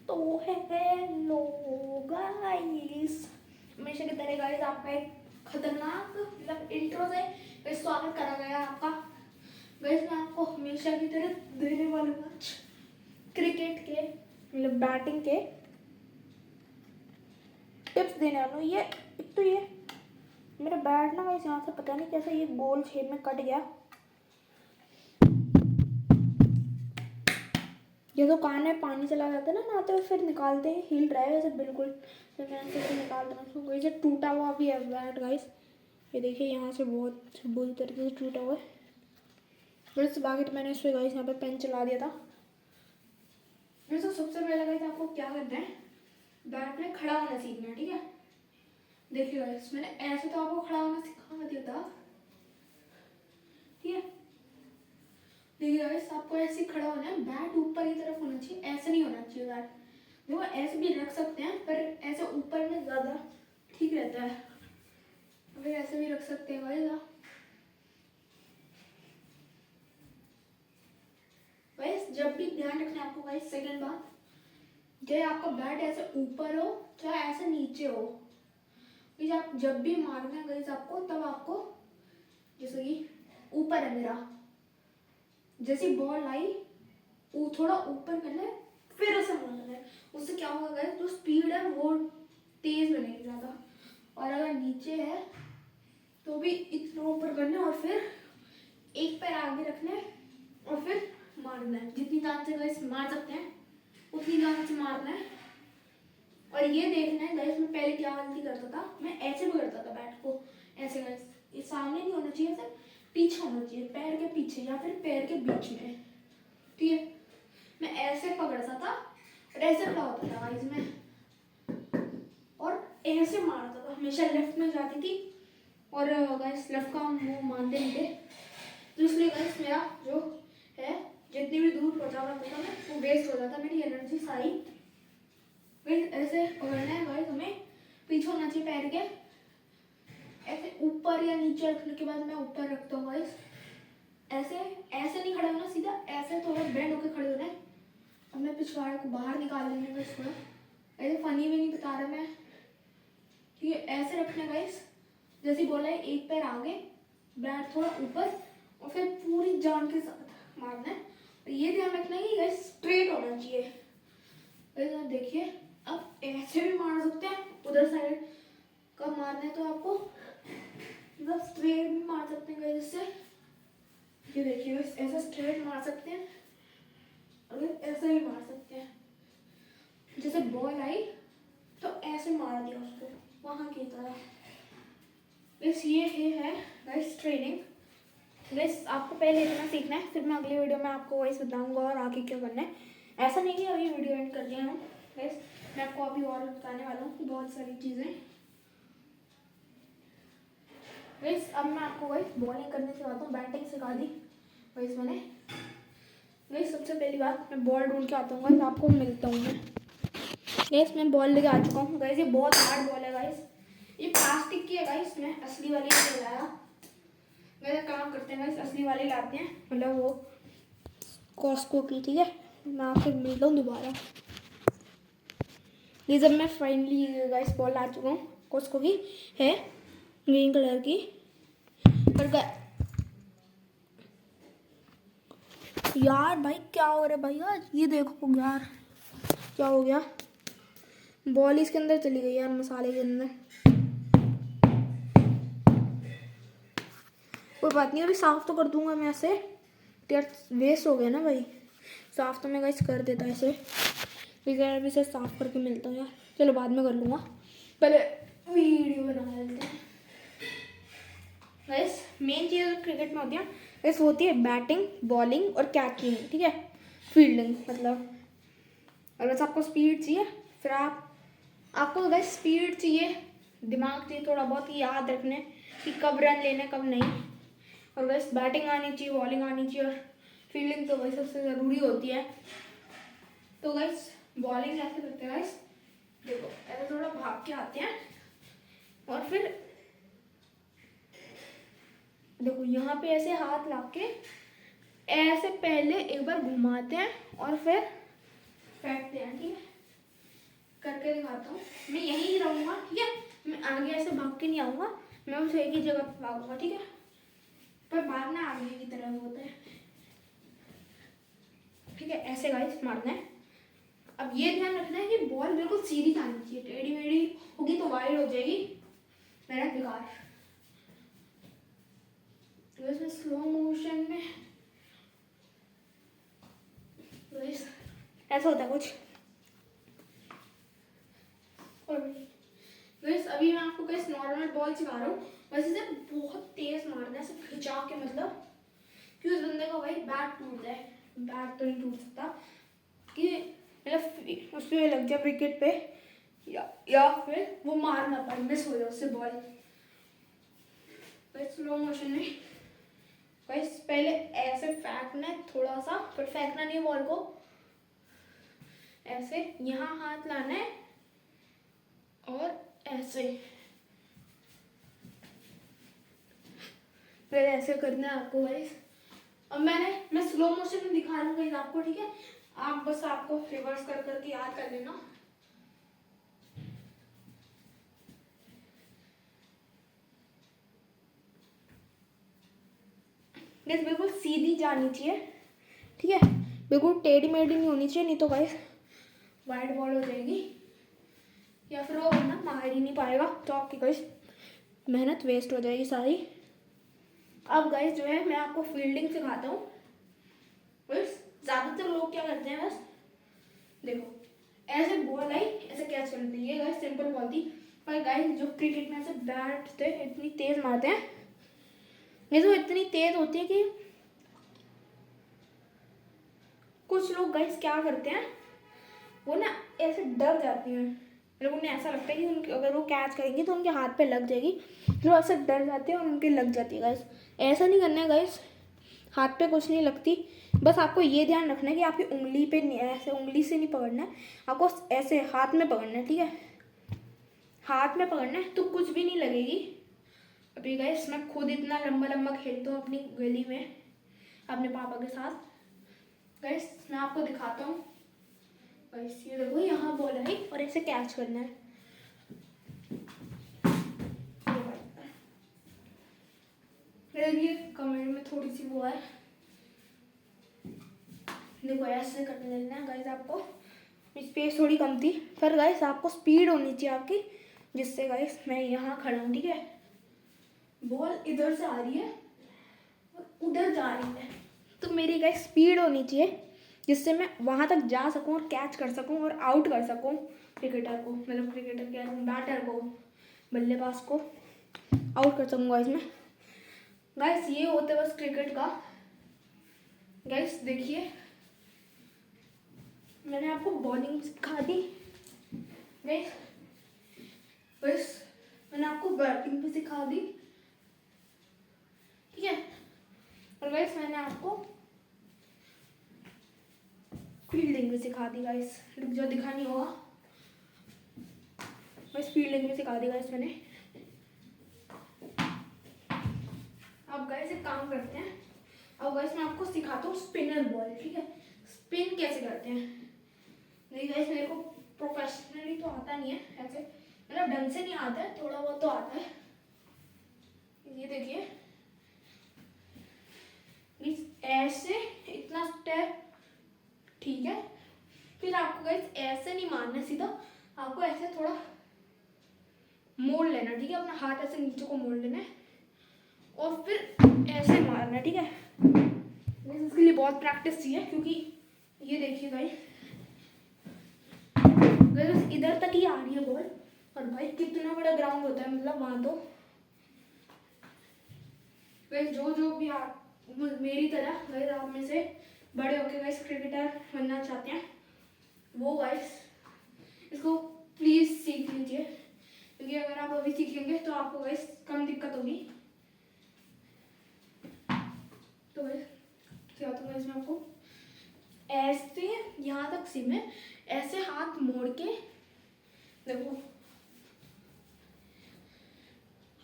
तो hello guys, हमेशा की तरह गाइस आपका एक खतरनाक मतलब इंट्रो से गाइस स्वागत करा गया आपका। गाइस मैं आपको हमेशा की तरह देने वाला हूँ क्रिकेट के मतलब बैटिंग के टिप्स देने वाला हूँ। ये एक तो ये मेरा बैट ना गाइस यहाँ से पता नहीं कैसे ये गोल शेप में कट गया। ये तो कान में पानी चला जाता है ना नहाते हुए, फिर निकालते हैं हिल रहा है ऐसे बिल्कुल, फिर मैं ऐसे निकाल दूँगा इसको। गाइस ये टूटा हुआ भी है बैट गाइस, ये देखिए यहाँ से बहुत बुरी तरीके से टूटा हुआ है। वैसे बाकी तो मैंने इस पर गाइस यहाँ पे पेन चला दिया था। वैसे सबसे पहले गाइस आपको क्या करना है, बैट में खड़ा होना सीखना है, ठीक है। देखिए गाइस मैंने ऐसे तो आपको खड़ा होना सिखा दिया था, ठीक है। देखिए गाइस आपको ऐसे खड़ा होना है, बैट ऊपर की तरफ होना चाहिए, ऐसे नहीं होना चाहिए बैट। देखो ऐसे भी रख सकते हैं पर ऐसे ऊपर में ज़्यादा ठीक रहता है, फिर ऐसे भी रख सकते हैं गाइस। गाइस जब भी ध्यान रखना है आपको गाइस, सेकंड बात, चाहे आपका बैट ऐसे ऊपर हो चाहे ऐसे नीचे हो, गाइस आप जब भी मारना है गाइस आपको, तब आपको जैसे कि ऊपर है मेरा, जैसी बॉल आई वो थोड़ा ऊपर करना है फिर उसे मारना है। उससे क्या होगा गाइस, जो स्पीड है वो तेज बनेगी ज़्यादा। और अगर नीचे है तो भी इतना ऊपर करना है और फिर एक पैर आगे रखना है और फिर मारना है। जितनी जान से गाइस मार सकते हैं उतनी जान से मारना है। और ये देखना है गाइस, मैं पहले क्या गलती करता था, मैं ऐसे भी करता था बैट को ऐसे गाइस, ये सामने नहीं होना चाहिए, ऐसे पीछे होना चाहिए, पैर के पीछे या फिर पैर के बीच में, ठीक है। मैं ऐसे पकड़ता था और ऐसे खड़ा होता था गाइस मैं, और ऐसे मारता था, हमेशा लेफ्ट में जाती थी और गाइस लेफ्ट का मुंह मानते नहीं थे, तो इसलिए गाइस मेरा जो है जितनी भी दूर पहुंचा रहा था मैं वो वेस्ट हो जाता, मेरी एनर्जी सारी। गाइस ऐसे पकड़ना है गाइस, हमें पीछे होना चाहिए पैर के, ऐसे ऊपर या नीचे रखने के बाद मैं ऊपर रखता हूँ गाइस। ऐसे ऐसे नहीं खड़े होना सीधा, ऐसे थोड़ा बेंड होकर खड़े होना है। अब मैं पिछवाड़े को बाहर निकाल लेंगे गाइस थोड़ा, ऐसे फनी भी नहीं बता रहा मैं, ठीक है। ऐसे रखना गाइस, जैसे बोला है एक पैर आगे, बैट थोड़ा ऊपर और फिर पूरी जान के साथ मारना है। और ये ध्यान रखना है कि गाइस स्ट्रेट होना चाहिए। गाइस देखिए अब ऐसे भी मार सकते हैं, उधर साइड का मारना है तो आपको मतलब स्ट्रेट भी मार सकते हैं गाइस इससे। ये देखिए ऐसा स्ट्रेट मार सकते हैं और ऐसा भी मार सकते हैं। जैसे बॉल आई तो ऐसे मार दिया उसको वहां की तरह। बस ये है गाइस ट्रेनिंग। गाइस आपको पहले इतना सीखना है, फिर मैं अगली वीडियो में आपको गाइस बताऊंगा और आगे क्या करना है। ऐसा नहीं है अभी वीडियो एंड कर दिया हूँ गाइस, मैं आपको अभी और बताने वाला हूँ बहुत सारी चीज़ें। गाइस अब मैं आपको गाइस बॉलिंग करने सिखाता हूँ, बैटिंग सिखा दी गाइस मैंने। गाइस सबसे पहली बात, मैं बॉल ढूंढ के आता हूँ गाइस, आपको मिलता हूँ मैं। गाइस मैं बॉल लेके आ चुका हूँ गाइस, ये बहुत हार्ड बॉल है गाइस, ये प्लास्टिक की है गाइस, मैं असली वाली नहीं लाया। मेरा काम करते हैं गाइस, असली वाले लाते हैं, मतलब वो कॉस्को की, ठीक है। मैं आपसे मिलता हूँ दोबारा। ये जब मैं फाइनली गाइस बॉल ला चुका हूँ, कॉस्को की है ग्रीन कलर की। पर यार भाई क्या हो रहा है भाई आज, ये देखो यार क्या हो गया, बॉल इसके अंदर चली गई यार, मसाले के अंदर। कोई बात नहीं, अभी साफ तो कर दूंगा मैं ऐसे, यार वेस्ट हो गया ना भाई, साफ तो मैं गाइस कर देता ऐसे। फिर अभी से साफ करके मिलता हूँ यार, चलो बाद में कर लूँगा, पहले वीडियो बना लेते हैं। गाइस मेन चीज़ क्रिकेट में होती है गाइस, वो होती है बैटिंग, बॉलिंग और कैचिंग, ठीक है, फील्डिंग मतलब। और बस आपको स्पीड चाहिए, फिर आपको गाइस स्पीड चाहिए, दिमाग चाहिए थोड़ा बहुत याद रखने कि कब रन लेने कब नहीं। और गाइस बैटिंग आनी चाहिए, बॉलिंग आनी चाहिए, और फील्डिंग तो गाइस सबसे ज़रूरी होती है। तो गाइस बॉलिंग ऐसे करते हैं गाइस, देखो ऐसे थोड़ा भाग के आते हैं और फिर देखो यहाँ पे ऐसे हाथ ला के ऐसे पहले एक बार घुमाते हैं और फिर फेंकते हैं, ठीक है। सिखाता हूँ। मैं यहीं रहूँगा, ठीक है, मैं आगे ऐसे भाग के नहीं आऊँगा, मैं उस एक ही जगह पर भागूंगा, ठीक है, पर भागना आगे की तरफ होता है, ठीक है, ऐसे गाइस मारना है। अब ये ध्यान रखना है कि बॉल बिल्कुल सीधी जानी चाहिए, टेढ़ी मेढ़ी होगी तो वाइड हो जाएगी, मेहनत बेकार। तो इसमें स्लो मोशन में ऐसा होता है कुछ। और गाइस अभी मैं आपको गाइस नॉर्मल बॉल सिखा रहा हूँ, वैसे से बहुत तेज मारना है, सिर्फ खिंचा के, मतलब कि उस बंदे का भाई बैट टूट जाए, बैट तो नहीं टूट सकता, कि मतलब उस पर लग जाए विकेट पे, या फिर वो मार ना पाए, मिस हो जाए उससे बॉल। स्लो मोशन में गाइस पहले ऐसे फेंकना है थोड़ा सा, पर फेंकना नहीं बॉल को, ऐसे यहाँ हाथ लाना है और ऐसे फिर ऐसे करना है आपको गाइस। अब मैं स्लो मोशन में दिखा रहा हूँ गाइस आपको, ठीक है, आप बस आपको रिवर्स कर करके याद कर लेना। गाइस बिल्कुल सीधी जानी चाहिए, ठीक है, बिल्कुल टेढ़ी मेढ़ी नहीं होनी चाहिए, नहीं तो गाइस वाइड बॉल हो जाएगी, या फिर वो बंदा मार ही नहीं पाएगा, तो आपकी गाइस मेहनत वेस्ट हो जाएगी सारी। अब गाइस जो है मैं आपको फील्डिंग सिखाता हूँ। बस ज़्यादातर लोग क्या करते हैं, बस देखो ऐसे बॉल आई, ऐसे कैच कर लेते हैं, ये गाइस सिंपल बॉल थी, पर गाइस जो क्रिकेट में ऐसे बैट से इतनी तेज मारते हैं, ये तो इतनी तेज होती है कि कुछ लोग गाइस क्या करते हैं, वो ना ऐसे डर जाते हैं, मतलब उन्हें ऐसा लगता है कि उनके अगर वो कैच करेंगे तो उनके हाथ पे लग जाएगी, जो ऐसे डर जाते हैं और उनके लग जाती है गाइस। ऐसा नहीं करना है गाइस, हाथ पे कुछ नहीं लगती, बस आपको ये ध्यान रखना है कि आपकी उंगली पे नहीं, ऐसे उंगली से नहीं पकड़ना है, आपको ऐसे हाथ में पकड़ना है, ठीक है, हाथ में पकड़ना है तो कुछ भी नहीं लगेगी। अभी गाइस मैं खुद इतना लंबा लंबा खेलता हूँ अपनी गली में अपने पापा के साथ। गाइस मैं आपको दिखाता हूँ, गाइस ये देखो यहाँ बॉल आई और ऐसे कैच करना है, ये कमेंट में थोड़ी सी वो है, देखो ऐसे करने लेना है गाइस, आपको स्पेस थोड़ी कम थी, पर गाइस आपको स्पीड होनी चाहिए आपकी, जिससे गाइस मैं यहाँ खड़ा हूँ, ठीक है, बॉल इधर से आ रही है और उधर जा रही है, तो मेरी गाइस स्पीड होनी चाहिए, जिससे मैं वहाँ तक जा सकूँ और कैच कर सकूँ और आउट कर सकूँ क्रिकेटर को, मतलब क्रिकेटर क्या बैटर को, बल्लेबाज को आउट कर सकूँगा इसमें। गाइस ये होता है बस क्रिकेट का। गाइस देखिए मैंने आपको बॉलिंग सिखा दी, गाइस बस मैंने आपको बैटिंग भी सिखा दी, ठीक है, और गाइस मैंने आपको फील्डिंग भी सिखा दी गाइस, जो दिखा नहीं होगा, बस फील्डिंग भी सिखा दी गाइस मैंने। अब गाइस एक काम करते हैं, अब गाइस मैं आपको सिखाता हूँ स्पिनर बॉल, ठीक है, स्पिन कैसे करते हैं। नहीं गाइस मेरे को प्रोफेशनली तो आता नहीं है, ऐसे मतलब ढंग से नहीं आता है, थोड़ा बहुत तो आता है। ये देखिए ऐसे इतना स्टेप, ठीक है, फिर आपको गाइस ऐसे नहीं मारना सीधा, आपको ऐसे थोड़ा मोड़ लेना, ठीक है, अपना हाथ ऐसे नीचे को मोड़ लेना है और फिर ऐसे मारना, ठीक है, इसके लिए बहुत प्रैक्टिस चाहिए, क्योंकि ये देखिए गाइस इधर तक ही आ रही है बॉल, और भाई कितना बड़ा ग्राउंड होता है, मतलब वहाँ तो गाइस जो भी आप मेरी तरह गाइस आप में से बड़े होके गाइस क्रिकेटर बनना चाहते हैं, वो गाइस इसको प्लीज़ सीख लीजिए, क्योंकि अगर आप अभी सीखेंगे तो आपको गाइस कम दिक्कत होगी। तो गाइस क्या होता है इसमें, आपको ऐसे यहाँ तक सिम है, ऐसे हाथ मोड़ के देखो,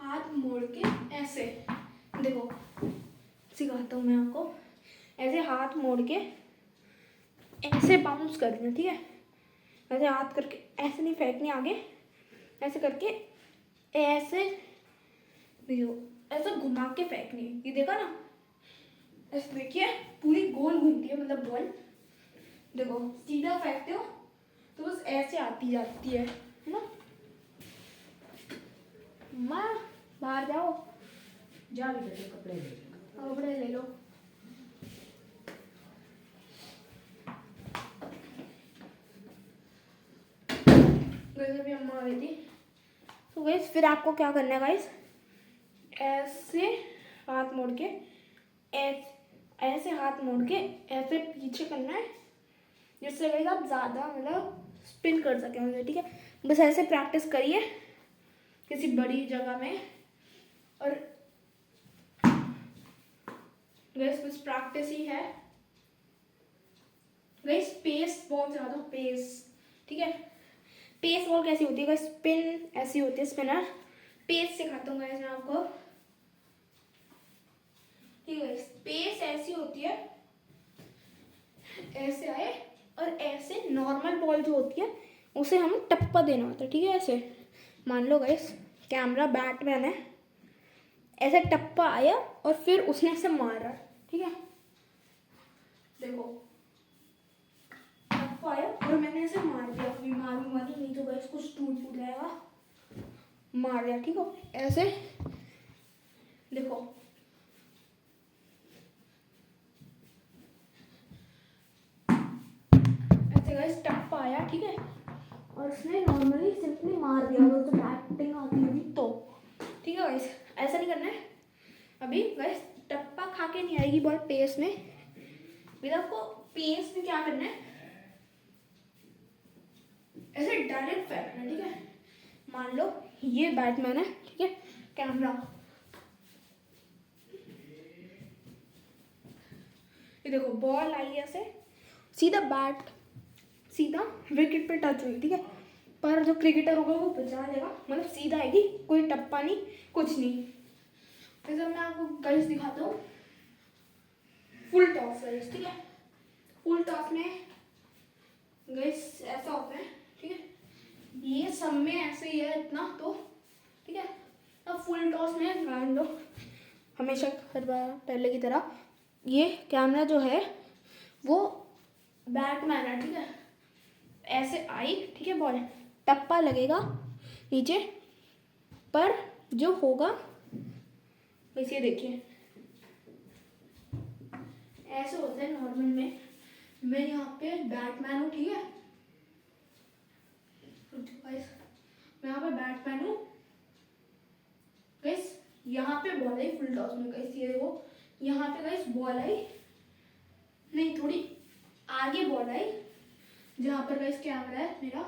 हाथ मोड़ के ऐसे देखो, सिखाता हूँ मैं आपको, ऐसे हाथ मोड़ के ऐसे बाउंस करना, ठीक है, ऐसे हाथ करके ऐसे नहीं फेंकनी आगे, ऐसे करके ऐसे देखो, ऐसे घुमा के फेंकनी। ये देखा ना, ऐसे देखिए पूरी गोल घूमती है, मतलब बॉल देखो सीधा फेंकते हो तो बस ऐसे आती जाती है ना। माँ बाहर जाओ, जा भी बेटे, कपड़े ले लो। कपड़े ले लो। वैसे भी अम्मा आ गई थी। तो गाइस फिर आपको क्या करना है गाइस, ऐसे हाथ मोड़ के ऐसे हाथ मोड़ के ऐसे पीछे करना है, जिससे गाइस आप ज़्यादा मतलब स्पिन कर सकें मुझे, ठीक है। बस ऐसे प्रैक्टिस करिए किसी बड़ी जगह में, और गाइस बस प्रैक्टिस ही है गाइस। पेस बॉल चला दो, पेस, ठीक है। पेस बॉल कैसी होती है गाइस, स्पिन ऐसी होती है, स्पिनर। पेस सिखाता हूँ गाइस मैं आपको, ठीक है। पेस ऐसी होती है, ऐसे आए और ऐसे नॉर्मल बॉल जो होती है उसे हमें टप्पा देना होता है, ठीक है। ऐसे मान लो गाइस कैमरा बैटमैन है, ऐसे टप्पा आया और फिर उसने ऐसे मारा, ठीक है। देखो टप्पा आया और मैंने ऐसे मार दिया, अभी मारूंगा नहीं तो गाइस कुछ टूट फूट जाएगा। मार दिया, ठीक है। ऐसे देखो ऐसे गाइस टप्पा आया, ठीक है, और उसने नॉर्मली सिंपली मार दिया, अगर तो बैटिंग आती होगी तो, ठीक है गाइस। ऐसा नहीं करना है अभी गाइस, टप्पा खा के नहीं आएगी बॉल पेस में। फिर आपको पेस में क्या करना है, ऐसे डायरेक्ट फेंकना है, ठीक है। मान लो ये बैटमैन है, ठीक है, कैमरा, ये देखो बॉल आई ऐसे सीधा बैट सीधा विकेट पे टच हुई, ठीक है। पर जो क्रिकेटर होगा वो बचा लेगा, मतलब सीधा आएगी, कोई टप्पा नहीं, कुछ नहीं। जैसे मैं आपको गाइस दिखाता हूँ फुल टॉस गाइस, ठीक है। फुल टॉस में गाइस ऐसा होता है, ठीक है। ये सब में ऐसे ही है इतना तो, ठीक है। अब फुल टॉस में मान लो हमेशा हर बार पहले की तरह ये कैमरा जो है वो बैटमैन है, ठीक है। ऐसे आई, ठीक है, बॉल टप्पा लगेगा नीचे, पर जो होगा बस ये देखिए ऐसे होता है नॉर्मल में। मैं यहाँ पे बैटमैन हूँ, ठीक है, मैं यहाँ पे बैटमैन हूँ गाइस। यहाँ पे बॉल आई फुल टॉस में गाइस, ये देखो यहाँ पे गाइस बॉल आई, नहीं थोड़ी आगे बॉल आई, जहाँ पर गाइस कैमरा है मेरा,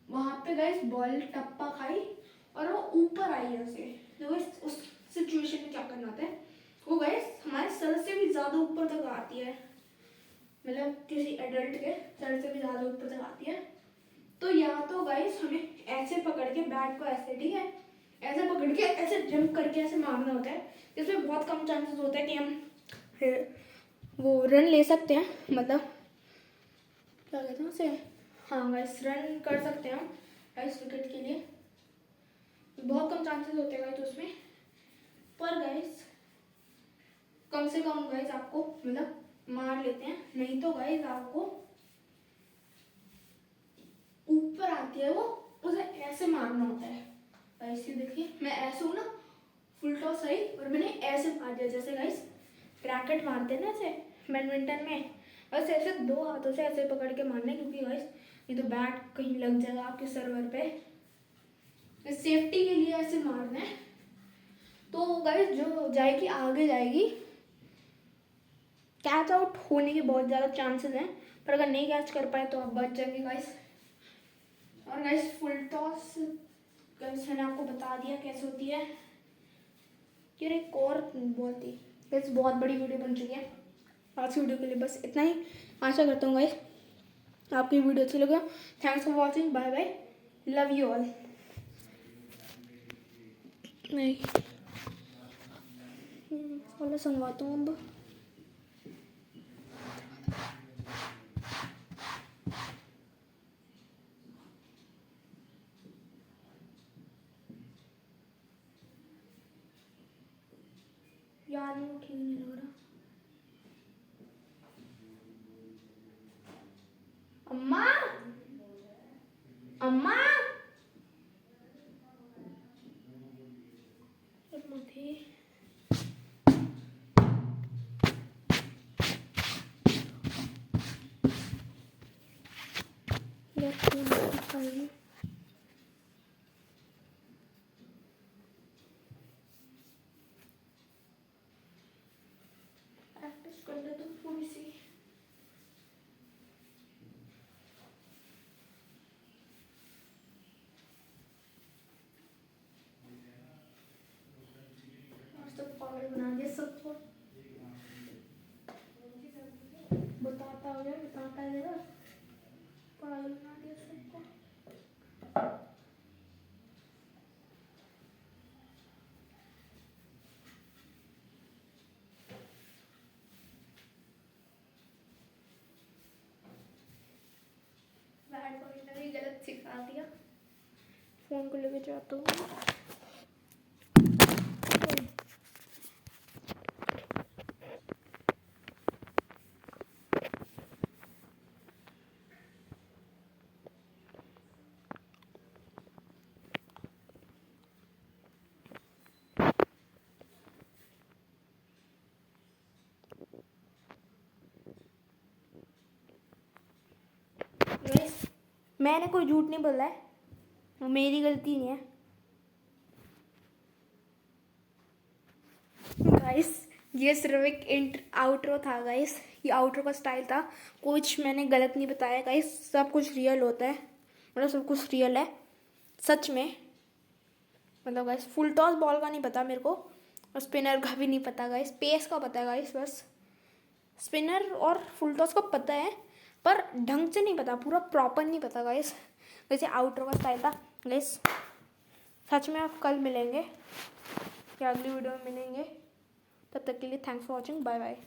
वहाँ पे गाइस बॉल टप्पा खाई और वो ऊपर आई ऐसे। तो उस सिचुएशन में क्या करना होता है, वो गाइस हमारे सर से भी ज़्यादा ऊपर तक आती है, मतलब किसी एडल्ट के सर से भी ज़्यादा ऊपर तक आती है। तो या तो गाइस हमें ऐसे पकड़ के बैट को ऐसे, ठीक है, ऐसे पकड़ के ऐसे जंप करके ऐसे मारना होता है, जिसमें बहुत कम चांसेस होता है कि हम वो रन ले सकते हैं, मतलब क्या कहते हैं उसे, हाँ गाइस रन कर सकते हैं हम गाइस विकेट के लिए, बहुत कम चांसेस होते हैं गाइस उसमें। पर गाइस कम से कम गाइस आपको मतलब मार लेते हैं, नहीं तो गाइस आपको ऊपर आती है वो, उसे ऐसे मारना होता है। ऐसे देखिए मैं ऐसे हूँ ना, फुल टॉस आई और मैंने ऐसे मार दिया, जैसे गाइस रैकेट मारते हैं ना ऐसे बैडमिंटन में, बस ऐसे दो हाथों से ऐसे पकड़ के मारना है, क्योंकि गाइस ये तो बैट कहीं लग जाएगा आपके सर्वर पे, सेफ्टी के लिए ऐसे मारना है। तो गाइस जो जाएगी आगे जाएगी, कैच आउट होने के बहुत ज़्यादा चांसेस हैं, पर अगर नहीं कैच कर पाए तो आप बच जाएंगे गाइस। और गाइस फुल टॉस गाइस मैंने आपको बता दिया कैसे होती है। यार एक और बहुत ही गाइस बहुत बड़ी वीडियो बन चुकी है, आज की वीडियो के लिए बस इतना ही। आशा करता हूँ गाइस आपकी वीडियो अच्छी लगे। Thanks for watching, bye bye, love you all. नहीं वाला संगवाता हूँ अब। बाद में वो ठीक नहीं लग रहा। अम्मा, अम्मा, थे प्रैक्टिस कर ले तुम थोड़ी सी। पागल बना दिया सबको। बताता हो गया, बताता है जरा, पागल बना दिया सबको। बैड पॉइंट ने भी गलत सिखा दिया। फोन को लेके जाता हूँ। मैंने कोई झूठ नहीं बोला है, वो मेरी गलती नहीं है गाइस। ये सिर्फ एक आउटरो था गाइस, ये आउटरो का स्टाइल था। कुछ मैंने गलत नहीं बताया गाइस, सब कुछ रियल होता है, मतलब सब कुछ रियल है सच में। मतलब गाइस फुल टॉस बॉल का नहीं पता मेरे को, और स्पिनर का भी नहीं पता गाइस, पेस का पता है गाइस बस। स्पिनर और फुल टॉस का पता है पर ढंग से नहीं पता, पूरा प्रॉपर नहीं पता गाइस। वैसे आउटरो का स्टाइल था गाइस। सच में आप कल मिलेंगे या अगली वीडियो में मिलेंगे, तब तक के लिए thanks for watching, bye bye.